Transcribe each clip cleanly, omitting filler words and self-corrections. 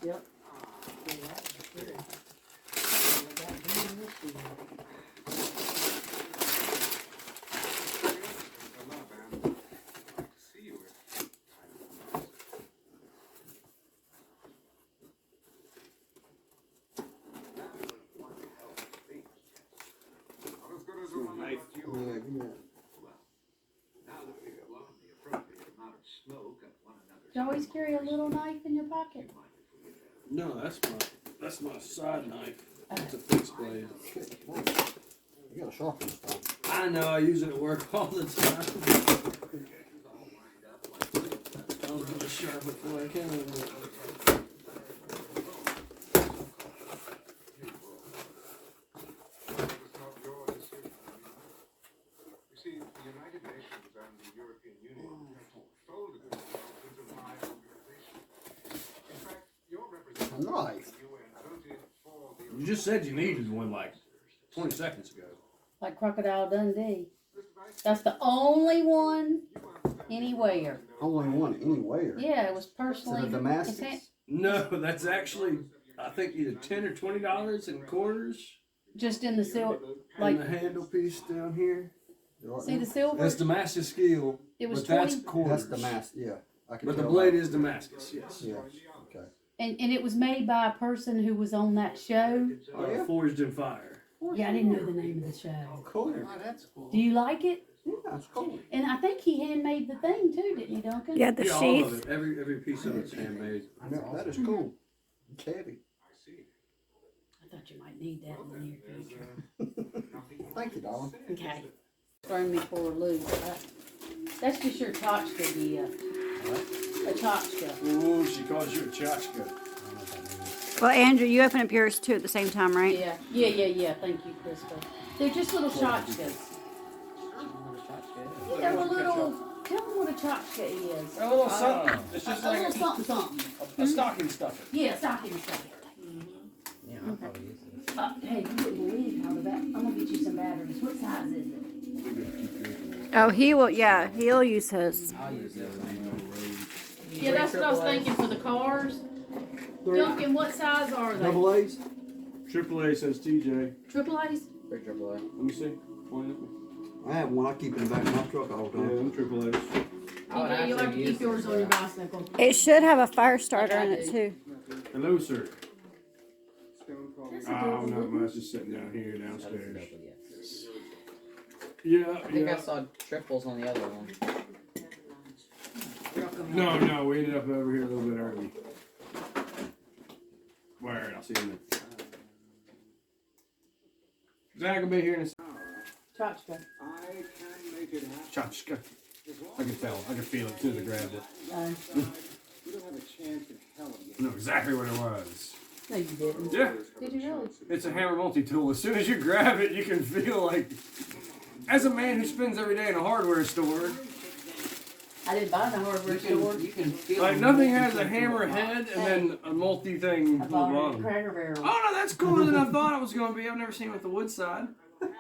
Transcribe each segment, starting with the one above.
Yep. Knife. Yeah, give me that. You always carry a little knife in your pocket. No, that's my side knife. It's a fixed blade. You gotta sharpen stuff. I know, I use it at work all the time. I was gonna sharpen it before I can. A knife. You just said you needed one like 20 seconds ago. Like Crocodile Dundee. That's the only one anywhere. Only one anywhere. Yeah, it was personally. Is it a Damascus? No, that's actually, I think either $10 or $20 in quarters. Just in the silver, And like, the handle piece down here. see the silver? That's Damascus steel. It was but that's 20 quarters. That's Damascus. Yeah. I can But the tell blade by- is Damascus, yes. Yeah. Okay. And it was made by a person who was on that show. Oh, yeah? Forged in fire. Yeah, I didn't know the name of the show. Cool. that's cool. Do you like it? Yeah, that's cool. And I think he handmade the thing too, didn't he, Duncan? Yeah, the Yeah, all sheath. of it. Every piece of it's handmade. Yeah, that is cool. It's heavy. I thought you might need that in the near future. Thank you, darling. Okay. Throw me for a loop. That's just your tchotchke gift. A tchotchke. Ooh, she calls you a tchotchke. Well, Andrew, you open up yours too at the same time, right? Yeah. Thank you, Krista. They're just little tchotchkes. Yeah, they're a little. Tell them what a tchotchke is. A little something. It's just A like little something, something. a stocking stuffer. Yeah, stocking stuffer. Yeah, I'll probably use it. Hey, you wouldn't believe how the I'm gonna get you some batteries. What size is it? Oh, he will. Yeah, he'll use his. I'll use it. Yeah, that's what I was thinking for the cars. Duncan, what size are they? Double A's? AAA says TJ. Triple A's? Big AAA. Let me see. Point at me. I have one. I keep it in the back of my truck all the Yeah, time. them AAA's. TJ, you'll have to keep yours on your bicycle. It should have a fire starter in it too. Hello, sir. That's Oh, adorable. not much. Just sitting down here downstairs. Double, yes. Yeah, I think I yeah. saw triples on the other one. No, we ended up over here a little bit early. Where? I'll see you in a minute. Zach will be here in a second. Tchotchke. Tchotchke. I can tell. I can feel it as soon as I grabbed it. I know exactly what it was. No, you didn't. Yeah, Did you really? it's a hammer multi-tool. As soon as you grab it, you can feel like, as a man who spends every day in a hardware store, I didn't buy the hardware store. You can feel like nothing has a hammer head and then a multi-thing I on the bought it at bottom. Cracker Barrel. Oh no, that's cooler than I thought it was going to be. I've never seen it with the wood side.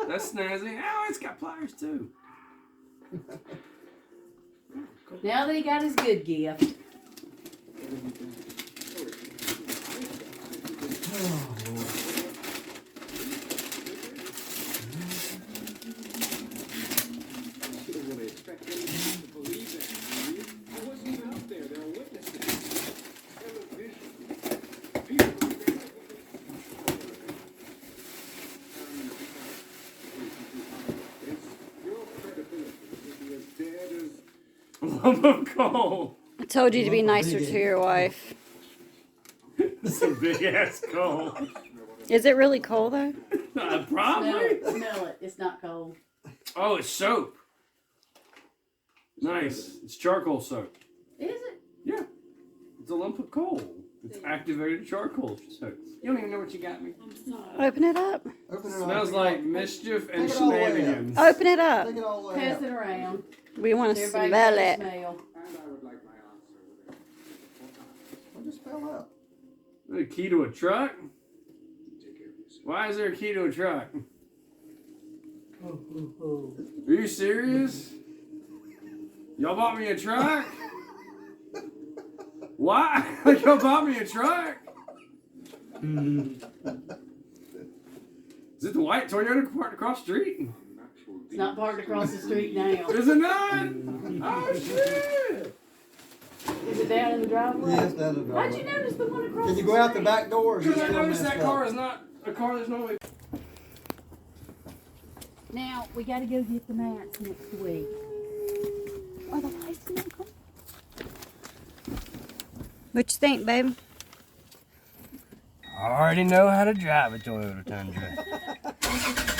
That's snazzy. Oh, it's got pliers too. Now that he got his good gift. Lump of coal. I told you to be nicer to your wife. It's a big ass coal. Is it really cold though? Probably. Smell it. It's not cold. Oh, it's soap. Nice. It's charcoal soap. Is it? Yeah. It's a lump of coal. It's activated charcoal soap. You don't even know what you got me. Open it up. Open it up. Smells like mischief and Take it all the way up. shenanigans. Open it up. Take it all the way Pass out. it around. We want to Everybody smell get it. the smell. What just fell out? The key to a truck? Why is there a key to a truck? Are you serious? Y'all bought me a truck? Why? Like, go buy me a truck? Is it the white Toyota parked across the street? It's not parked across the street now. Is it not? Oh, shit. Is it down in the driveway? Yes, that'll How'd drive. you notice the one across Can you the go out the street? back door? Or is it Because I still noticed that messed car up? is not a car that's normally. Now, we gotta go get the mats next week. Are the lights not on? What you think, babe? I already know how to drive a Toyota Tundra.